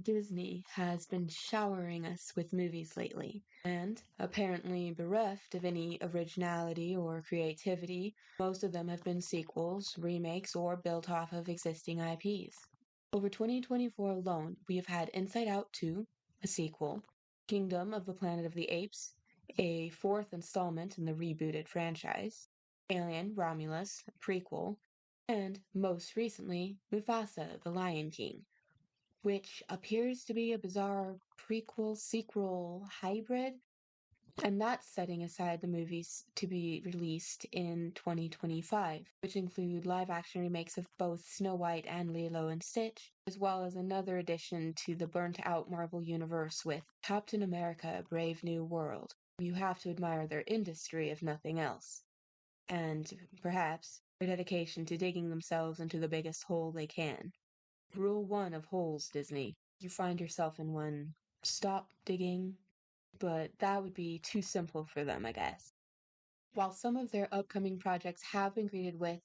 Disney has been showering us with movies lately, and apparently bereft of any originality or creativity, most of them have been sequels, remakes, or built off of existing IPs. Over 2024 alone, we have had Inside Out 2, a sequel, Kingdom of the Planet of the Apes, a fourth installment in the rebooted franchise, Alien Romulus, a prequel, and most recently, Mufasa, the Lion King, which appears to be a bizarre prequel sequel hybrid, and that's setting aside the movies to be released in 2025, which include live action remakes of both Snow White and Lilo and Stitch, as well as another addition to the burnt out Marvel Universe with Captain America Brave New World. You have to admire their industry, if nothing else, and perhaps their dedication to digging themselves into the biggest hole they can. Rule 1 of holes, Disney. You find yourself in one, stop digging, but that would be too simple for them, I guess. While some of their upcoming projects have been greeted with,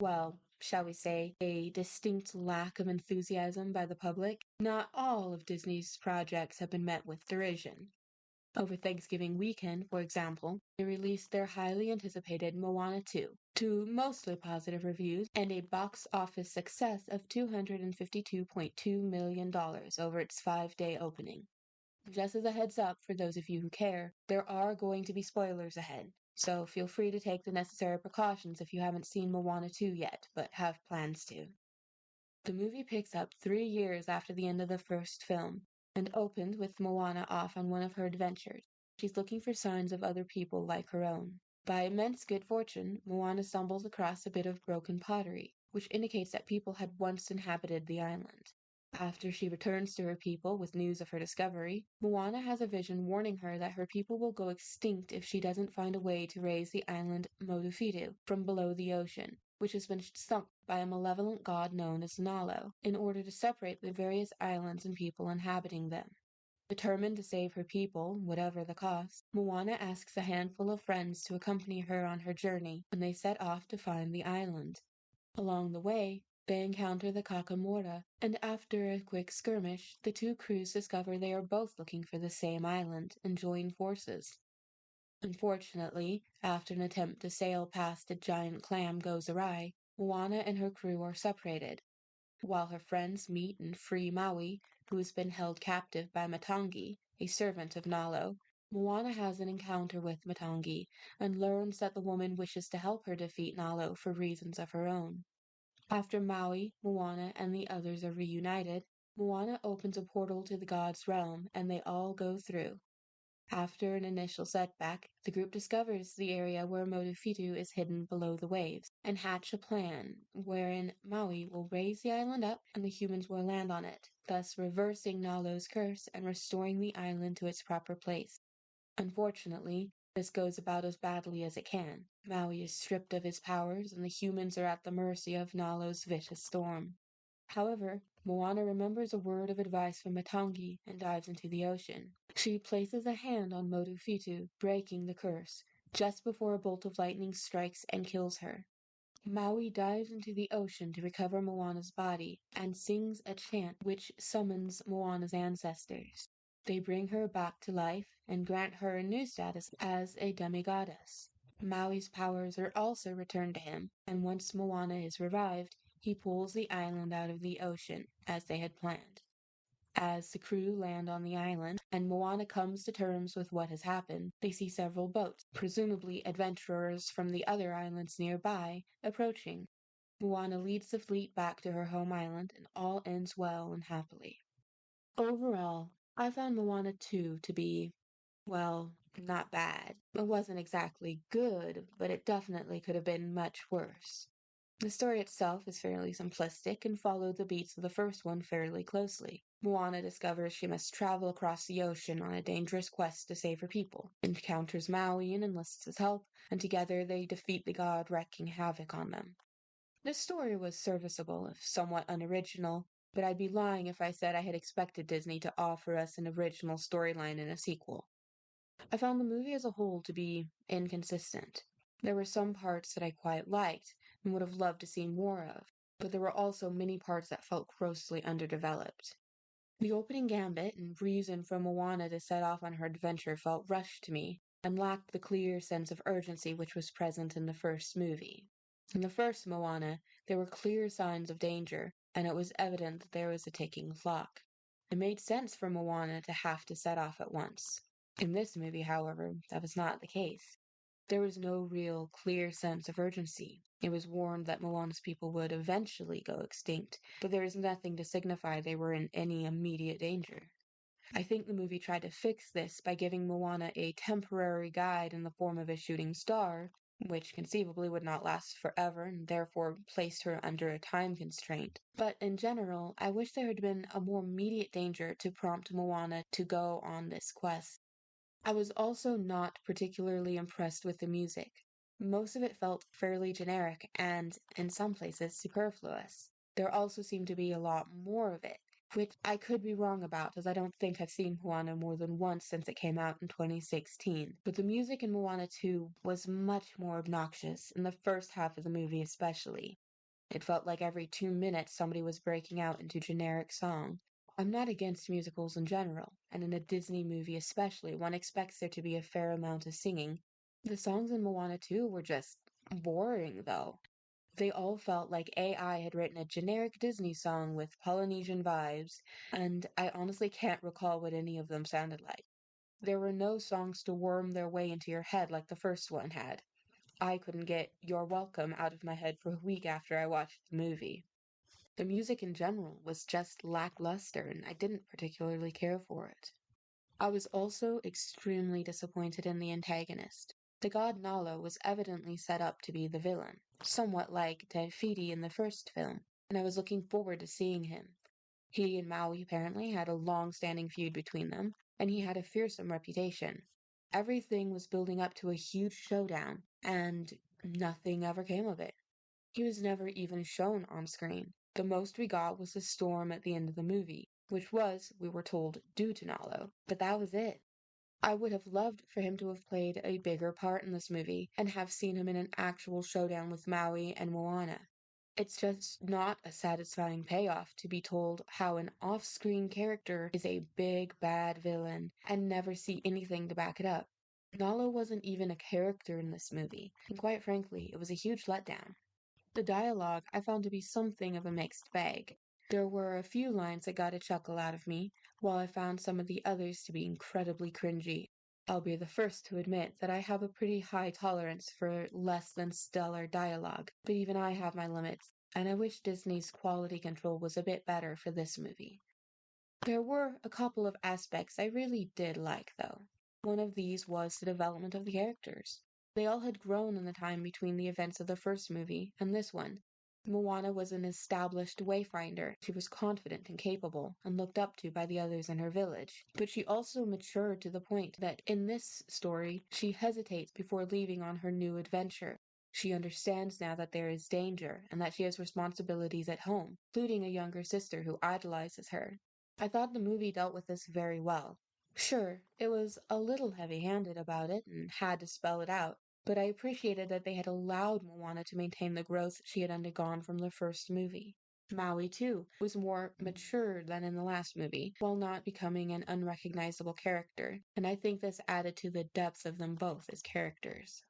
well, shall we say, a distinct lack of enthusiasm by the public, not all of Disney's projects have been met with derision. Over Thanksgiving weekend, for example, they released their highly anticipated Moana 2 to mostly positive reviews and a box office success of $252.2 million over its 5-day opening. Just as a heads up for those of you who care, there are going to be spoilers ahead, so feel free to take the necessary precautions if you haven't seen Moana 2 yet, but have plans to. The movie picks up 3 years after the end of the first film, and opens with Moana off on one of her adventures. She's looking for signs of other people like her own. By immense good fortune, Moana stumbles across a bit of broken pottery, which indicates that people had once inhabited the island. After she returns to her people with news of her discovery, Moana has a vision warning her that her people will go extinct if she doesn't find a way to raise the island Motufitu from below the ocean, which has been sunk by a malevolent god known as Nalo, in order to separate the various islands and people inhabiting them. Determined to save her people, whatever the cost, Moana asks a handful of friends to accompany her on her journey, and they set off to find the island. Along the way, they encounter the Kakamora, and after a quick skirmish, the two crews discover they are both looking for the same island and join forces. Unfortunately, after an attempt to sail past a giant clam goes awry, Moana and her crew are separated. While her friends meet and free Maui, who has been held captive by Matangi, a servant of Nalo, Moana has an encounter with Matangi and learns that the woman wishes to help her defeat Nalo for reasons of her own. After Maui, Moana, and the others are reunited, Moana opens a portal to the god's realm and they all go through. After an initial setback, the group discovers the area where Motufitu is hidden below the waves and hatch a plan wherein Maui will raise the island up and the humans will land on it, thus reversing Nalo's curse and restoring the island to its proper place. Unfortunately, this goes about as badly as it can. Maui is stripped of his powers and the humans are at the mercy of Nalo's vicious storm. However, Moana remembers a word of advice from Matangi and dives into the ocean. She places a hand on Motufitu, breaking the curse, just before a bolt of lightning strikes and kills her. Maui dives into the ocean to recover Moana's body and sings a chant which summons Moana's ancestors. They bring her back to life and grant her a new status as a demigoddess. Maui's powers are also returned to him, and once Moana is revived, he pulls the island out of the ocean, as they had planned. As the crew land on the island, and Moana comes to terms with what has happened, they see several boats, presumably adventurers from the other islands nearby, approaching. Moana leads the fleet back to her home island, and all ends well and happily. Overall, I found Moana 2 to be, well, not bad. It wasn't exactly good, but it definitely could have been much worse. The story itself is fairly simplistic and followed the beats of the first one fairly closely. Moana discovers she must travel across the ocean on a dangerous quest to save her people, encounters Maui and enlists his help, and together they defeat the god, wreaking havoc on them. This story was serviceable, if somewhat unoriginal, but I'd be lying if I said I had expected Disney to offer us an original storyline in a sequel. I found the movie as a whole to be inconsistent. There were some parts that I quite liked and would have loved to see more of, but there were also many parts that felt grossly underdeveloped. The opening gambit and reason for Moana to set off on her adventure felt rushed to me and lacked the clear sense of urgency which was present in the first movie. In the first Moana, there were clear signs of danger, and it was evident that there was a ticking clock. It made sense for Moana to have to set off at once. In this movie, however, that was not the case. There was no real clear sense of urgency. It was warned that Moana's people would eventually go extinct, but there was nothing to signify they were in any immediate danger. I think the movie tried to fix this by giving Moana a temporary guide in the form of a shooting star, which conceivably would not last forever and therefore placed her under a time constraint. But in general, I wish there had been a more immediate danger to prompt Moana to go on this quest. I was also not particularly impressed with the music. Most of it felt fairly generic and, in some places, superfluous. There also seemed to be a lot more of it, which I could be wrong about, as I don't think I've seen Moana more than once since it came out in 2016. But the music in Moana 2 was much more obnoxious, in the first half of the movie especially. It felt like every 2 minutes somebody was breaking out into generic song. I'm not against musicals in general, and in a Disney movie especially, one expects there to be a fair amount of singing. The songs in Moana 2 were just boring, though. They all felt like AI had written a generic Disney song with Polynesian vibes, and I honestly can't recall what any of them sounded like. There were no songs to worm their way into your head like the first one had. I couldn't get You're Welcome out of my head for a week after I watched the movie. The music in general was just lackluster, and I didn't particularly care for it. I was also extremely disappointed in the antagonist. The god Nala was evidently set up to be the villain, somewhat like Te Fiti in the first film, and I was looking forward to seeing him. He and Maui apparently had a long-standing feud between them, and he had a fearsome reputation. Everything was building up to a huge showdown, and nothing ever came of it. He was never even shown on screen. The most we got was the storm at the end of the movie, which was, we were told, due to Nalo, but that was it. I would have loved for him to have played a bigger part in this movie and have seen him in an actual showdown with Maui and Moana. It's just not a satisfying payoff to be told how an off-screen character is a big bad villain and never see anything to back it up. Nala wasn't even a character in this movie, and quite frankly, it was a huge letdown. The dialogue I found to be something of a mixed bag. There were a few lines that got a chuckle out of me, while I found some of the others to be incredibly cringy. I'll be the first to admit that I have a pretty high tolerance for less than stellar dialogue, but even I have my limits, and I wish Disney's quality control was a bit better for this movie. There were a couple of aspects I really did like, though. One of these was the development of the characters. They all had grown in the time between the events of the first movie and this one. Moana was an established wayfinder. She was confident and capable, and looked up to by the others in her village. But she also matured to the point that in this story, she hesitates before leaving on her new adventure. She understands now that there is danger, and that she has responsibilities at home, including a younger sister who idolizes her. I thought the movie dealt with this very well. Sure, it was a little heavy-handed about it and had to spell it out, but I appreciated that they had allowed Moana to maintain the growth she had undergone from the first movie. Maui, too, was more mature than in the last movie, while not becoming an unrecognizable character, and I think this added to the depth of them both as characters.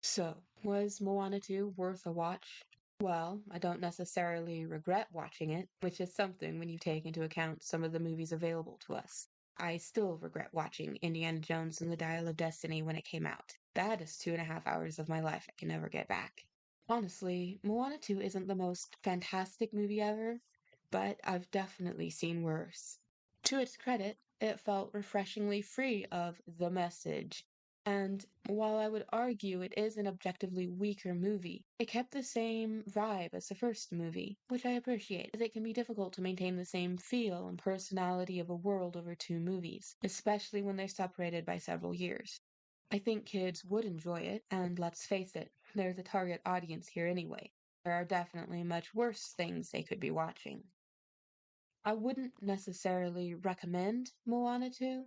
So, was Moana 2 worth a watch? Well, I don't necessarily regret watching it, which is something when you take into account some of the movies available to us. I still regret watching Indiana Jones and the Dial of Destiny when it came out. That is 2.5 hours of my life I can never get back. Honestly, Moana 2 isn't the most fantastic movie ever, but I've definitely seen worse. To its credit, it felt refreshingly free of the message. And while I would argue it is an objectively weaker movie, it kept the same vibe as the first movie, which I appreciate, as it can be difficult to maintain the same feel and personality of a world over two movies, especially when they're separated by several years. I think kids would enjoy it, and let's face it, there's a target audience here anyway. There are definitely much worse things they could be watching. I wouldn't necessarily recommend Moana 2,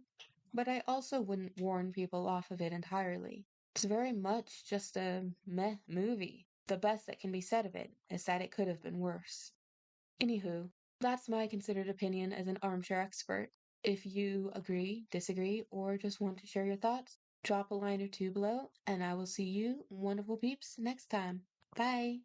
but I also wouldn't warn people off of it entirely. It's very much just a meh movie. The best that can be said of it is that it could have been worse. Anywho, That's my considered opinion as an armchair expert. If you agree, disagree, or just want to share your thoughts, drop a line or two below, and I will see you, wonderful peeps, next time. Bye!